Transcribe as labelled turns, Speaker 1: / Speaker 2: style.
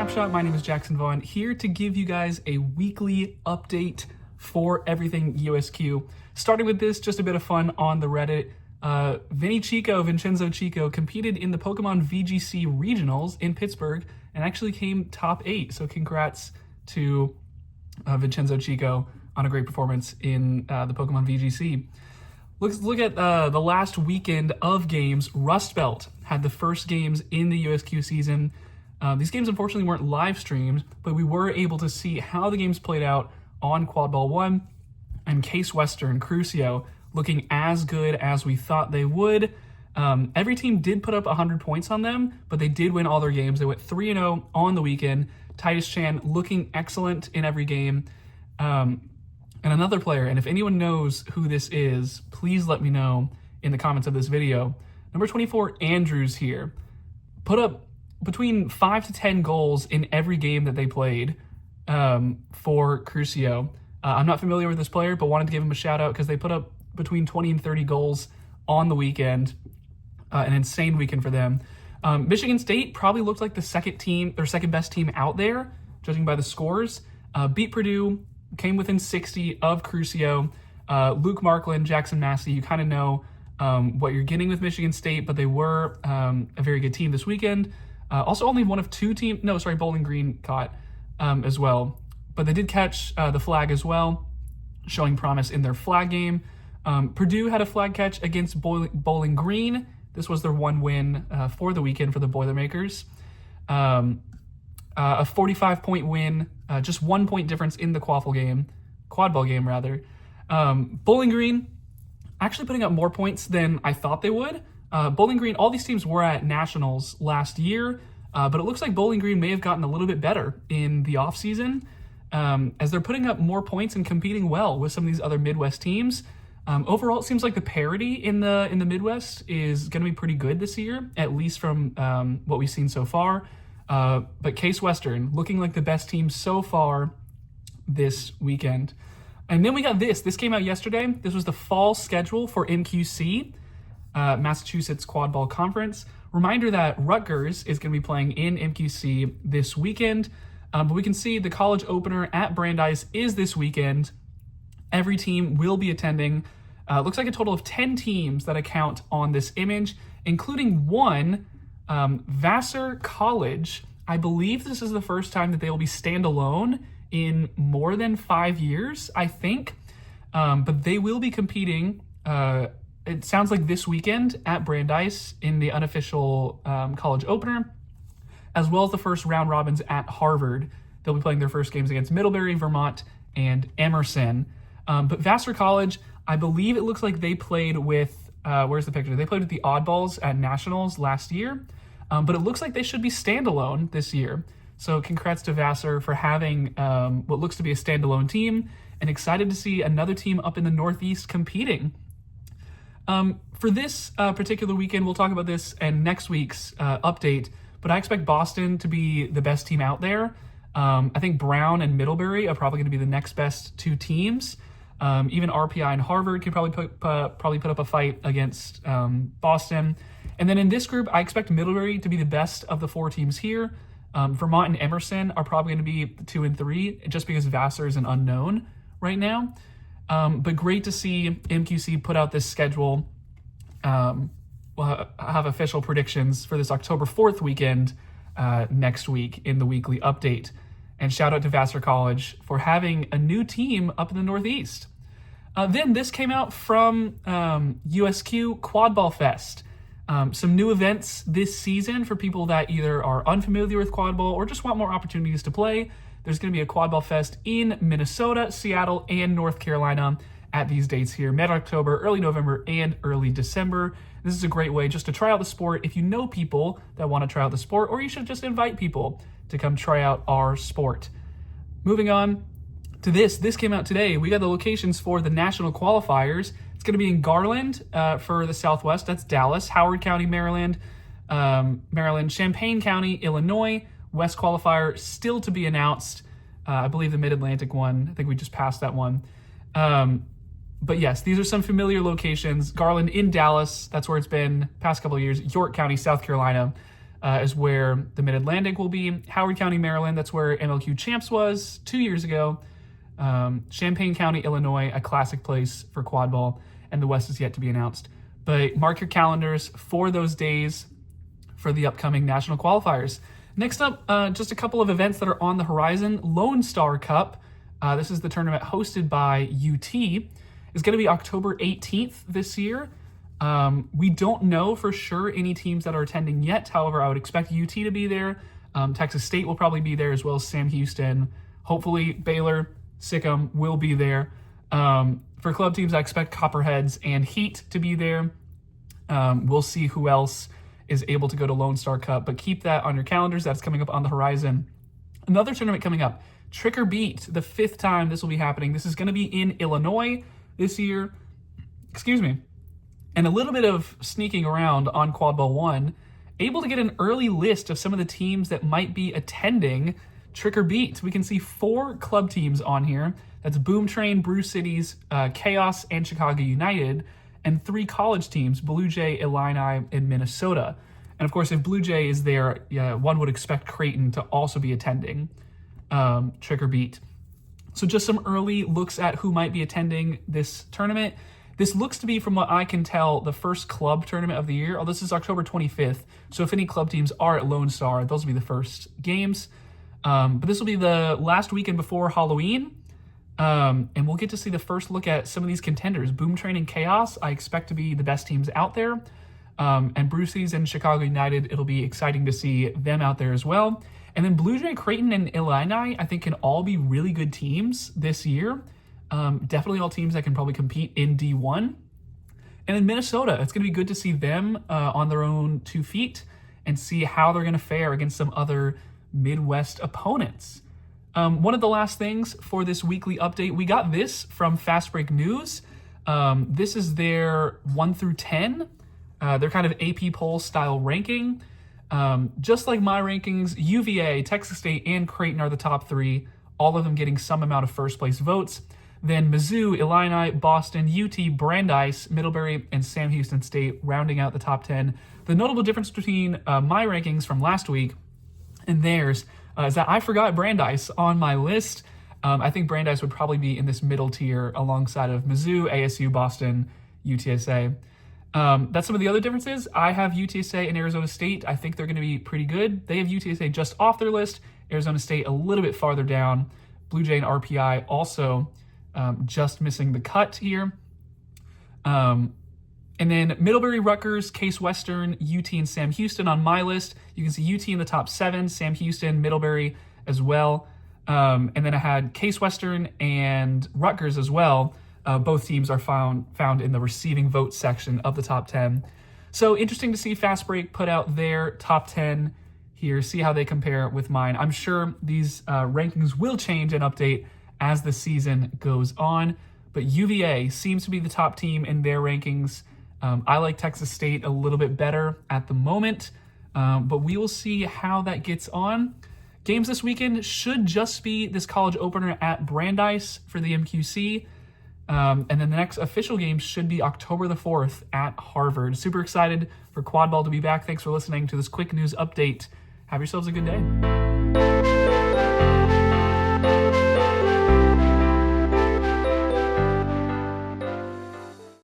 Speaker 1: Snapshot. My name is Jackson Vaughn, here to give you guys a weekly update for everything USQ. Starting with this, just a bit of fun on the Reddit. Vincenzo Chico competed in the Pokemon VGC Regionals in Pittsburgh and actually came top 8. So congrats to Vincenzo Chico on a great performance in the Pokemon VGC. Let's look at the last weekend of games. Rust Belt had the first games in the USQ season. These games unfortunately weren't live streamed, but we were able to see how the games played out on Quad Ball 1, and Case Western, Crucio, looking as good as we thought they would. Every team did put up 100 points on them, but they did win all their games. They went 3-0 on the weekend. Titus Chan looking excellent in every game. And another player, and if anyone knows who this is, please let me know in the comments of this video. Number 24, Andrews here, put up between 5 to 10 goals in every game that they played for Crucio. I'm not familiar with this player, but wanted to give him a shout out because they put up between 20 and 30 goals on the weekend. An insane weekend for them. Michigan State probably looked like the second best team out there, judging by the scores. Beat Purdue, came within 60 of Crucio. Luke Markland, Jackson Massey, you kind of know what you're getting with Michigan State, but they were a very good team this weekend. Also only one of two teams, Bowling Green caught as well. But they did catch the flag as well, showing promise in their flag game. Purdue had a flag catch against Bowling Green. This was their one win for the weekend for the Boilermakers. A 45-point win, just 1 point difference in the quad ball game rather. Bowling Green actually putting up more points than I thought they would. Bowling Green, all these teams were at Nationals last year, but it looks like Bowling Green may have gotten a little bit better in the offseason as they're putting up more points and competing well with some of these other Midwest teams. Overall, it seems like the parity in the Midwest is going to be pretty good this year, at least from what we've seen so far. But Case Western looking like the best team so far this weekend. And then we got this. This came out yesterday. This was the fall schedule for MQC, Massachusetts Quad Ball Conference. Reminder that Rutgers is going to be playing in MQC this weekend. But we can see the college opener at Brandeis is this weekend. Every team will be attending. Looks like a total of 10 teams that account on this image, including one, Vassar College. I believe this is the first time that they will be standalone in more than 5 years, I think. But they will be competing, it sounds like this weekend at Brandeis in the unofficial college opener, as well as the first round robins at Harvard. They'll be playing their first games against Middlebury, Vermont, and Emerson. But Vassar College, I believe it looks like they played with, where's the picture? They played with the Oddballs at Nationals last year, but it looks like they should be standalone this year. So congrats to Vassar for having what looks to be a standalone team, and excited to see another team up in the Northeast competing. For this particular weekend, we'll talk about this in next week's update, but I expect Boston to be the best team out there. I think Brown and Middlebury are probably going to be the next best two teams. Even RPI and Harvard could probably put up a fight against Boston. And then in this group, I expect Middlebury to be the best of the four teams here. Vermont and Emerson are probably going to be the 2 and 3, just because Vassar is an unknown right now. But great to see MQC put out this schedule. We'll have official predictions for this October 4th weekend next week in the weekly update. And shout out to Vassar College for having a new team up in the Northeast. Then this came out from USQ Quad Ball Fest. Some new events this season for people that either are unfamiliar with Quad Ball or just want more opportunities to play. There's going to be a Quad Ball Fest in Minnesota, Seattle, and North Carolina at these dates here, mid-October, early November, and early December. This is a great way just to try out the sport if you know people that want to try out the sport, or you should just invite people to come try out our sport. Moving on to this came out today. We got the locations for the national qualifiers. It's going to be in Garland for the Southwest. That's Dallas, Howard County, Maryland, Champaign County, Illinois. West qualifier still to be announced. I believe the Mid-Atlantic one. I think we just passed that one. But yes, these are some familiar locations. Garland in Dallas, that's where it's been past couple of years. York County, South Carolina. is where the Mid-Atlantic will be. Howard County, Maryland, that's where MLQ Champs was 2 years ago. Champaign County, Illinois, a classic place for quad ball, and the West is yet to be announced. But mark your calendars for those days for the upcoming national qualifiers. Next up, just a couple of events that are on the horizon. Lone Star Cup, this is the tournament hosted by UT, is going to be October 18th this year. We don't know for sure any teams that are attending yet. However, I would expect UT to be there. Texas State will probably be there, as well as Sam Houston. Hopefully Baylor, Sikkim will be there. For club teams, I expect Copperheads and Heat to be there. We'll see who else is able to go to Lone Star Cup, but keep that on your calendars. That's coming up on the horizon. Another tournament coming up, Trick or Beat, the 5th time this will be happening. This is going to be in Illinois this year. Excuse me. And a little bit of sneaking around on Quad Ball 1, able to get an early list of some of the teams that might be attending Trick or Beat. We can see 4 club teams on here. That's Boom Train, Brew Cities, Chaos, and Chicago United, and 3 college teams, Blue Jay, Illini, and Minnesota. And of course, if Blue Jay is there, one would expect Creighton to also be attending Trick or Beat. So just some early looks at who might be attending this tournament. This looks to be, from what I can tell, the first club tournament of the year. Oh, this is October 25th. So if any club teams are at Lone Star, those will be the first games. But this will be the last weekend before Halloween. And we'll get to see the first look at some of these contenders. Boom Train and Chaos, I expect to be the best teams out there. And Brucey's and Chicago United, it'll be exciting to see them out there as well. And then Blue Jay, Creighton, and Illini, I think can all be really good teams this year. Definitely all teams that can probably compete in D1. And then Minnesota, it's going to be good to see them on their own 2 feet and see how they're going to fare against some other Midwest opponents. One of the last things for this weekly update, we got this from Fast Break News. This is their 1 through 10. Their kind of AP poll style ranking. Just like my rankings, UVA, Texas State, and Creighton are the top 3, all of them getting some amount of first place votes. Then Mizzou, Illini, Boston, UT, Brandeis, Middlebury, and Sam Houston State rounding out the top 10. The notable difference between my rankings from last week and theirs is that I forgot Brandeis on my list. I think Brandeis would probably be in this middle tier alongside of Mizzou, ASU, Boston, UTSA. That's some of the other differences. I have UTSA and Arizona State. I think they're going to be pretty good. They have UTSA just off their list. Arizona State a little bit farther down. Blue Jay and RPI also just missing the cut here. And then Middlebury, Rutgers, Case Western, UT, and Sam Houston on my list. You can see UT in the top 7, Sam Houston, Middlebury as well. And then I had Case Western and Rutgers as well. Both teams are found in the receiving vote section of the top 10. So interesting to see Fast Break put out their top 10 here, see how they compare with mine. I'm sure these rankings will change and update as the season goes on, but UVA seems to be the top team in their rankings. I like Texas State a little bit better at the moment, but we will see how that gets on. Games this weekend should just be this college opener at Brandeis for the MQC. And then the next official game should be October the 4th at Harvard. Super excited for Quad Ball to be back. Thanks for listening to this quick news update. Have yourselves a good day.